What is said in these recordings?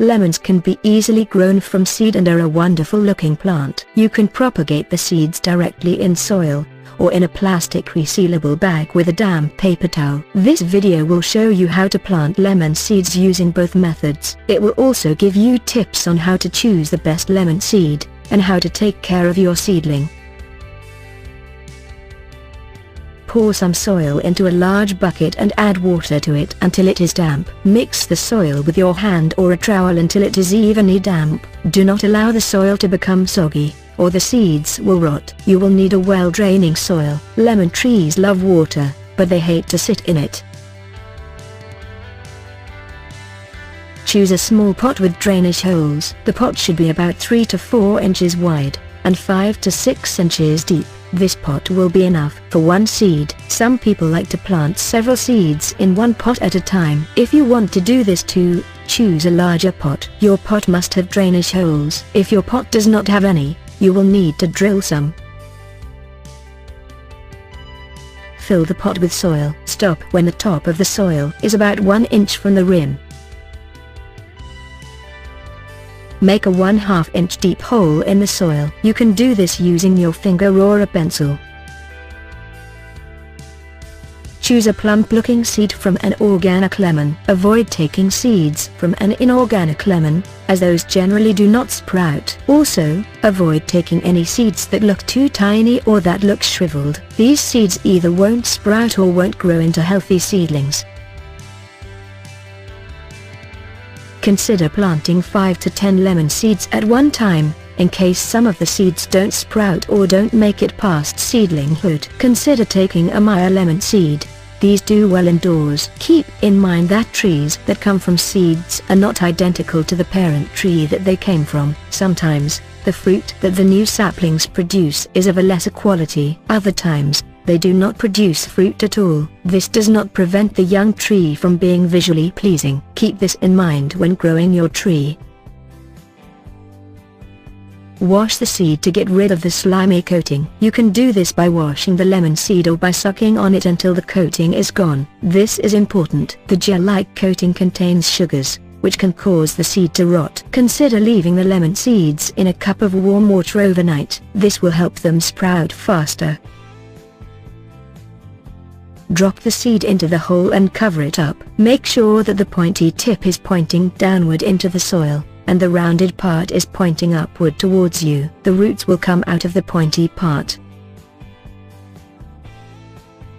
Lemons can be easily grown from seed and are a wonderful looking plant. You can propagate the seeds directly in soil, or in a plastic resealable bag with a damp paper towel. This video will show you how to plant lemon seeds using both methods. It will also give you tips on how to choose the best lemon seed, and how to take care of your seedling. Pour some soil into a large bucket and add water to it until it is damp. Mix the soil with your hand or a trowel until it is evenly damp. Do not allow the soil to become soggy, or the seeds will rot. You will need a well-draining soil. Lemon trees love water, but they hate to sit in it. Choose a small pot with drainage holes. The pot should be about 3 to 4 inches wide, and 5 to 6 inches deep. This pot will be enough for one seed. Some people like to plant several seeds in one pot at a time. If you want to do this too, choose a larger pot. Your pot must have drainage holes. If your pot does not have any, you will need to drill some. Fill the pot with soil. Stop when the top of the soil is about 1 inch from the rim. Make a 1/2 inch deep hole in the soil. You can do this using your finger or a pencil. Choose a plump-looking seed from an organic lemon. Avoid taking seeds from an inorganic lemon, as those generally do not sprout. Also, avoid taking any seeds that look too tiny or that look shriveled. These seeds either won't sprout or won't grow into healthy seedlings. Consider planting 5 to 10 lemon seeds at one time, in case some of the seeds don't sprout or don't make it past seedlinghood. Consider taking a Meyer lemon seed. These do well indoors. Keep in mind that trees that come from seeds are not identical to the parent tree that they came from. Sometimes, the fruit that the new saplings produce is of a lesser quality. Other times, they do not produce fruit at all. This does not prevent the young tree from being visually pleasing. Keep this in mind when growing your tree. Wash the seed to get rid of the slimy coating. You can do this by washing the lemon seed or by sucking on it until the coating is gone. This is important. The gel-like coating contains sugars, which can cause the seed to rot. Consider leaving the lemon seeds in a cup of warm water overnight. This will help them sprout faster. Drop the seed into the hole and cover it up. Make sure that the pointy tip is pointing downward into the soil, and the rounded part is pointing upward towards you. The roots will come out of the pointy part.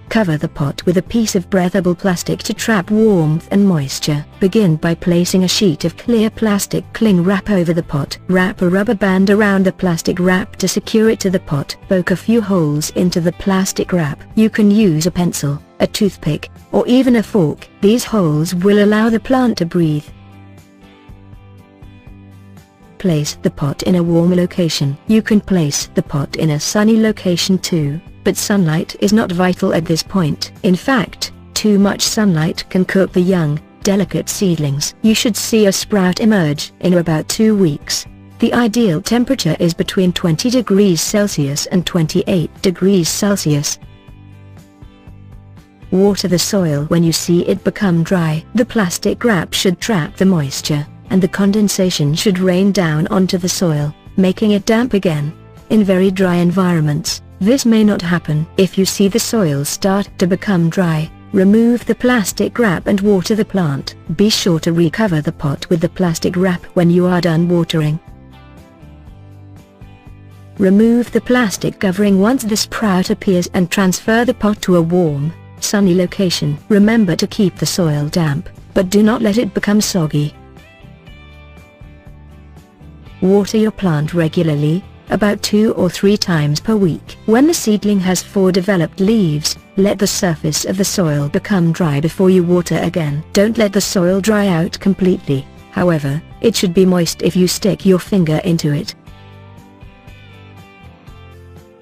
Cover the pot with a piece of breathable plastic to trap warmth and moisture. Begin by placing a sheet of clear plastic cling wrap over the pot. Wrap a rubber band around the plastic wrap to secure it to the pot. Poke a few holes into the plastic wrap. You can use a pencil, a toothpick, or even a fork. These holes will allow the plant to breathe. Place the pot in a warm location. You can place the pot in a sunny location too, but sunlight is not vital at this point. In fact, too much sunlight can cook the young, delicate seedlings. You should see a sprout emerge in about 2 weeks. The ideal temperature is between 20 degrees Celsius and 28 degrees Celsius. Water the soil when you see it become dry. The plastic wrap should trap the moisture, and the condensation should rain down onto the soil, making it damp again. In very dry environments, this may not happen. If you see the soil start to become dry, remove the plastic wrap and water the plant. Be sure to recover the pot with the plastic wrap when you are done watering. Remove the plastic covering once the sprout appears and transfer the pot to a warm, sunny location. Remember to keep the soil damp, but do not let it become soggy. Water your plant regularly, about 2 or 3 times per week. When the seedling has 4 developed leaves, let the surface of the soil become dry before you water again. Don't let the soil dry out completely, however, it should be moist if you stick your finger into it.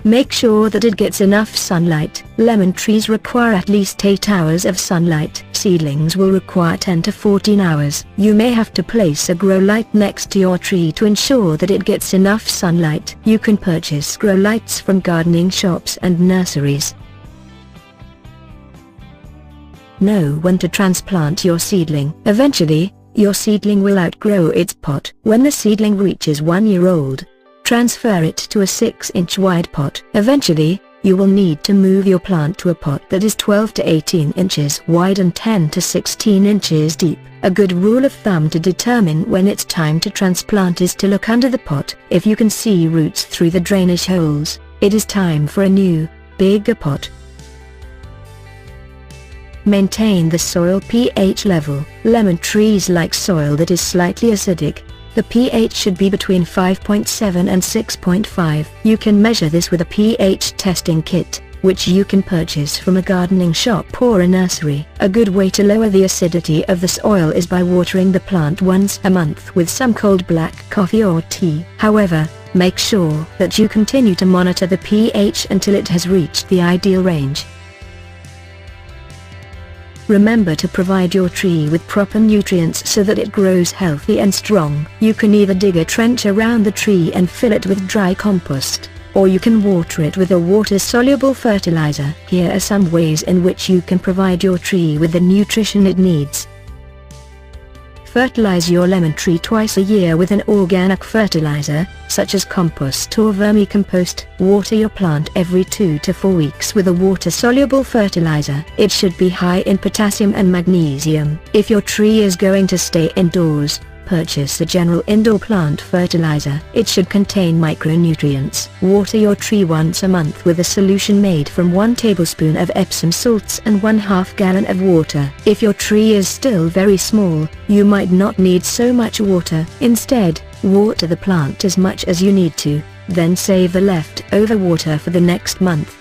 Make sure that it gets enough sunlight. Lemon trees require at least 8 hours of sunlight. Seedlings will require 10 to 14 hours. You may have to place a grow light next to your tree to ensure that it gets enough sunlight. You can purchase grow lights from gardening shops and nurseries. Know when to transplant your seedling. Eventually, your seedling will outgrow its pot. When the seedling reaches 1 year old, transfer it to a 6-inch wide pot. Eventually, you will need to move your plant to a pot that is 12 to 18 inches wide and 10 to 16 inches deep. A good rule of thumb to determine when it's time to transplant is to look under the pot. If you can see roots through the drainage holes, it is time for a new, bigger pot. Maintain the soil pH level. Lemon trees like soil that is slightly acidic. The pH should be between 5.7 and 6.5. You can measure this with a pH testing kit, which you can purchase from a gardening shop or a nursery. A good way to lower the acidity of the soil is by watering the plant once a month with some cold black coffee or tea. However, make sure that you continue to monitor the pH until it has reached the ideal range. Remember to provide your tree with proper nutrients so that it grows healthy and strong. You can either dig a trench around the tree and fill it with dry compost, or you can water it with a water-soluble fertilizer. Here are some ways in which you can provide your tree with the nutrition it needs. Fertilize your lemon tree twice a year with an organic fertilizer, such as compost or vermicompost. Water your plant every 2 to 4 weeks with a water-soluble fertilizer. It should be high in potassium and magnesium. If your tree is going to stay indoors, purchase the General Indoor Plant Fertilizer. It should contain micronutrients. Water your tree once a month with a solution made from 1 tablespoon of Epsom salts and 1/2 gallon of water. If your tree is still very small, you might not need so much water. Instead, water the plant as much as you need to, then save the leftover water for the next month.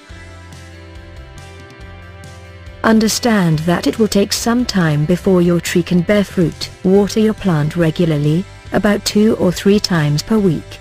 Understand that it will take some time before your tree can bear fruit. Water your plant regularly, about 2 or 3 times per week.